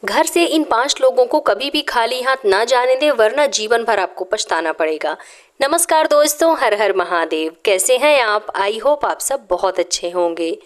घर से इन 5 लोगों को कभी भी खाली हाथ ना जाने दें, वरना जीवन भर आपको पछताना पड़ेगा। नमस्कार दोस्तों, हर हर महादेव। कैसे हैं आप? आई होप आप सब बहुत अच्छे होंगे।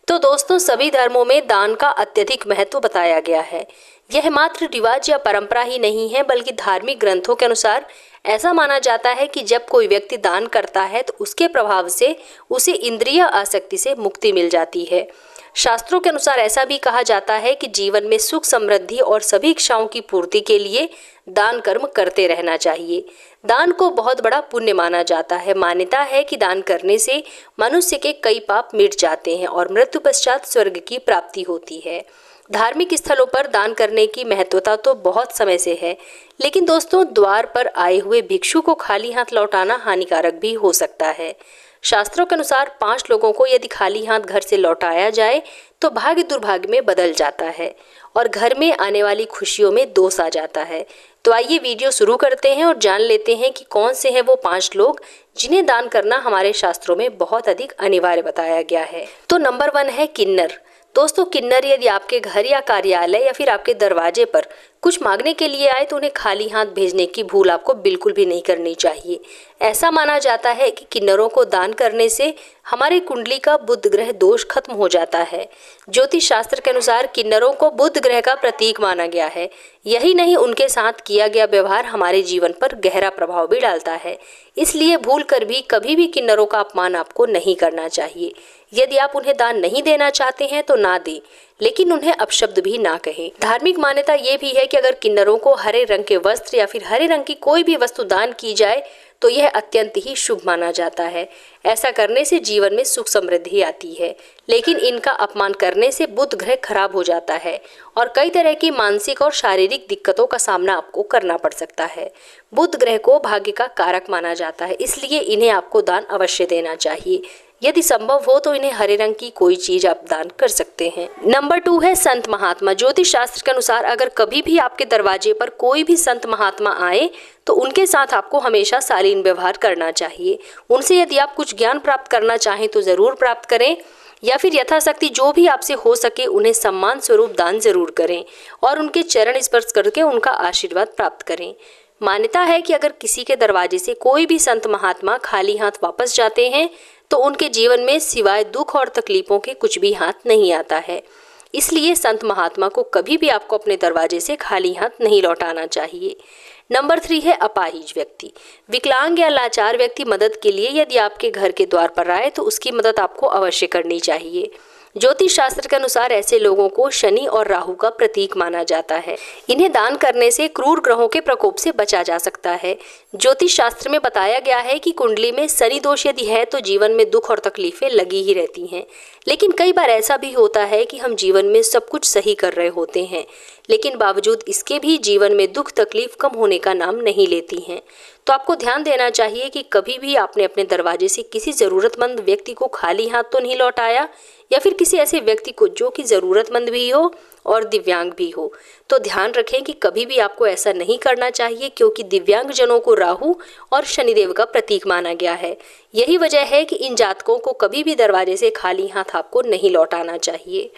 तो दोस्तों, सभी धर्मों में दान का अत्यधिक महत्व बताया गया है। यह मात्र रिवाज या परंपरा ही नहीं है, बल्कि धार्मिक ग्रंथों के अनुसार ऐसा माना जाता है कि जब कोई व्यक्ति दान करता है तो उसके प्रभाव से उसे इंद्रिय आसक्ति से मुक्ति मिल जाती है। शास्त्रों के अनुसार ऐसा भी कहा जाता है कि जीवन में सुख, समृद्धि और सभी इच्छाओं की पूर्ति के लिए दान कर्म करते रहना चाहिए। दान को बहुत बड़ा पुण्य माना जाता है। मान्यता है कि दान करने से मनुष्य के कई पाप मिट जाते हैं और मृत्यु पश्चात स्वर्ग की प्राप्ति होती है। धार्मिक स्थलों पर दान करने की महत्वता तो बहुत समय से है, लेकिन दोस्तों, द्वार पर आए हुए भिक्षु को खाली हाथ लौटाना हानिकारक भी हो सकता है। शास्त्रों के अनुसार 5 लोगों को यदि खाली हाथ घर से लौटाया जाए तो भाग्य दुर्भाग्य में बदल जाता है और घर में आने वाली खुशियों में दोष आ जाता है। तो आइए वीडियो शुरू करते हैं और जान लेते हैं कि कौन से हैं वो 5 लोग जिन्हें दान करना हमारे शास्त्रों में बहुत अधिक अनिवार्य बताया गया है। तो नंबर 1 है किन्नर। दोस्तों, किन्नर यदि आपके घर या कार्यालय या फिर आपके दरवाजे पर कुछ मांगने के लिए आए तो उन्हें खाली हाथ भेजने की भूल आपको बिल्कुल भी नहीं करनी चाहिए। ऐसा माना जाता है कि किन्नरों को दान करने से हमारी कुंडली का बुध ग्रह दोष खत्म हो जाता है। ज्योतिष शास्त्र के अनुसार किन्नरों को बुध ग्रह का प्रतीक माना गया है। यही नहीं, उनके साथ किया गया व्यवहार हमारे जीवन पर गहरा प्रभाव भी डालता है। इसलिए भूल कर भी कभी भी किन्नरों का अपमान आपको नहीं करना चाहिए। यदि आप उन्हें दान नहीं देना चाहते हैं तो ना दें, लेकिन उन्हें अपशब्द भी ना कहें। धार्मिक मान्यता ये भी है कि अगर किन्नरों को हरे रंग के वस्त्र या फिर हरे रंग की कोई भी वस्तु दान की जाए तो यह अत्यंत ही शुभ माना जाता है। ऐसा करने से जीवन में सुख समृद्धि आती है, लेकिन इनका अपमान करने से बुध ग्रह खराब हो जाता है और कई तरह की मानसिक और शारीरिक दिक्कतों का सामना आपको करना पड़ सकता है। बुध ग्रह को भाग्य का कारक माना जाता है, इसलिए इन्हें आपको दान अवश्य देना चाहिए। यदि संभव हो तो इन्हें हरे रंग की कोई चीज आप दान कर सकते हैं। नंबर 2 है संत महात्मा। ज्योतिष शास्त्र के अनुसार अगर कभी भी आपके दरवाजे पर कोई भी संत महात्मा आए तो उनके साथ आपको हमेशा शालीन व्यवहार करना चाहिए। उनसे यदि आप कुछ ज्ञान प्राप्त करना चाहें तो जरूर प्राप्त करें, या फिर यथाशक्ति जो भी आपसे हो सके उन्हें सम्मान स्वरूप दान जरूर करें और उनके चरण स्पर्श करके उनका आशीर्वाद प्राप्त करें। मान्यता है कि अगर किसी के दरवाजे से कोई भी संत महात्मा खाली हाथ वापस जाते हैं तो उनके जीवन में सिवाय दुख और तकलीफों के कुछ भी हाथ नहीं आता है। इसलिए संत महात्मा को कभी भी आपको अपने दरवाजे से खाली हाथ नहीं लौटाना चाहिए। नंबर 3 है अपाहिज व्यक्ति। विकलांग या लाचार व्यक्ति मदद के लिए यदि आपके घर के द्वार पर आए तो उसकी मदद आपको अवश्य करनी चाहिए। ज्योतिष शास्त्र के अनुसार ऐसे लोगों को शनि और राहु का प्रतीक माना जाता है। इन्हें दान करने से क्रूर ग्रहों के प्रकोप से बचा जा सकता है। ज्योतिष शास्त्र में बताया गया है कि कुंडली में शनि दोष यदि है तो जीवन में दुख और तकलीफें लगी ही रहती हैं। लेकिन कई बार ऐसा भी होता है कि हम जीवन में सब कुछ सही कर रहे होते हैं, लेकिन बावजूद इसके भी जीवन में दुख तकलीफ कम होने का नाम नहीं लेती हैं। तो आपको ध्यान देना चाहिए कि कभी भी आपने अपने दरवाजे से किसी जरूरतमंद व्यक्ति को खाली हाथ तो नहीं लौटाया, या फिर किसी ऐसे व्यक्ति को जो कि जरूरतमंद भी हो और दिव्यांग भी हो। तो ध्यान रखें कि कभी भी आपको ऐसा नहीं करना चाहिए, क्योंकि दिव्यांग जनों को राहु और शनिदेव का प्रतीक माना गया है। यही वजह है कि इन जातकों को कभी भी दरवाजे से खाली हाथ आपको नहीं लौटाना चाहिए।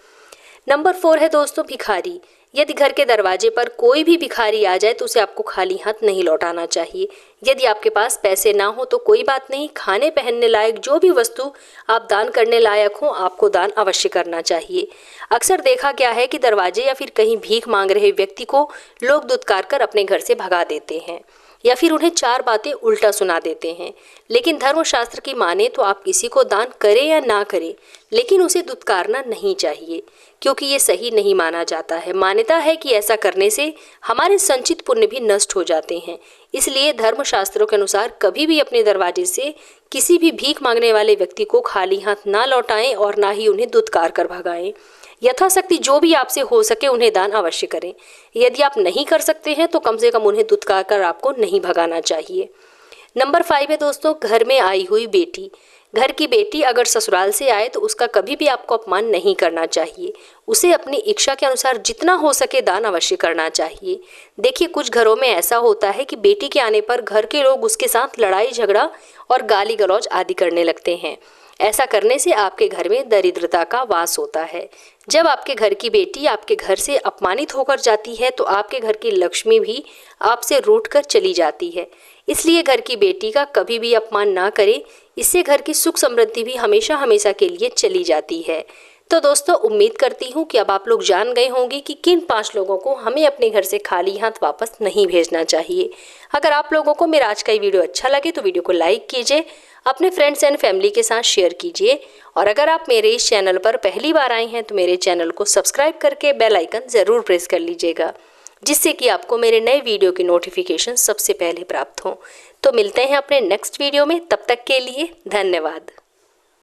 नंबर 4 है दोस्तों भिखारी। यदि घर के दरवाजे पर कोई भी भिखारी आ जाए तो उसे आपको खाली हाथ नहीं लौटाना चाहिए। यदि आपके पास पैसे ना हो तो कोई बात नहीं, खाने पहनने लायक जो भी वस्तु आप दान करने लायक हो आपको दान अवश्य करना चाहिए। अक्सर देखा गया है कि दरवाजे या फिर कहीं भीख मांग रहे व्यक्ति को लोग दुत्कार कर अपने घर से भगा देते हैं या फिर उन्हें 4 बातें उल्टा सुना देते हैं। लेकिन धर्मशास्त्र की माने तो आप किसी को दान करें या ना करें, लेकिन उसे दुत्कारना नहीं चाहिए, क्योंकि ये सही नहीं माना जाता है। मान्यता है कि ऐसा करने से हमारे संचित पुण्य भी नष्ट हो जाते हैं। इसलिए धर्मशास्त्रों के अनुसार कभी भी अपने दरवाजे से किसी भी भीख मांगने वाले व्यक्ति को खाली हाथ ना लौटाएं और ना ही उन्हें दुत्कार कर भगाएं। यथाशक्ति जो भी आपसे हो सके उन्हें दान अवश्य करें। यदि आप नहीं कर सकते हैं तो कम से कम उन्हें दुत्कार कर आपको नहीं भगाना चाहिए। नंबर 5 है दोस्तों घर में आई हुई बेटी। घर की बेटी अगर ससुराल से आए तो उसका कभी भी आपको अपमान नहीं करना चाहिए। उसे अपनी इच्छा के अनुसार जितना हो सके दान अवश्य करना चाहिए। देखिए, कुछ घरों में ऐसा होता है कि बेटी के आने पर घर के लोग उसके साथ लड़ाई झगड़ा और गाली गलौज आदि करने लगते हैं। ऐसा करने से आपके घर में दरिद्रता का वास होता है। जब आपके घर की बेटी आपके घर से अपमानित होकर जाती है तो आपके घर की लक्ष्मी भी आपसे रूठ कर चली जाती है। इसलिए घर की बेटी का कभी भी अपमान ना करें, इससे घर की सुख समृद्धि भी हमेशा हमेशा के लिए चली जाती है। तो दोस्तों, उम्मीद करती हूँ कि अब आप लोग जान गए होंगे कि किन 5 लोगों को हमें अपने घर से खाली हाथ वापस नहीं भेजना चाहिए। अगर आप लोगों को मेरा आज का ये वीडियो अच्छा लगे तो वीडियो को लाइक कीजिए, अपने फ्रेंड्स एंड फैमिली के साथ शेयर कीजिए और अगर आप मेरे इस चैनल पर पहली बार आए हैं तो मेरे चैनल को सब्सक्राइब करके बेल आइकन ज़रूर प्रेस कर लीजिएगा, जिससे कि आपको मेरे नए वीडियो की नोटिफिकेशन सबसे पहले प्राप्त हो। तो मिलते हैं अपने नेक्स्ट वीडियो में, तब तक के लिए धन्यवाद।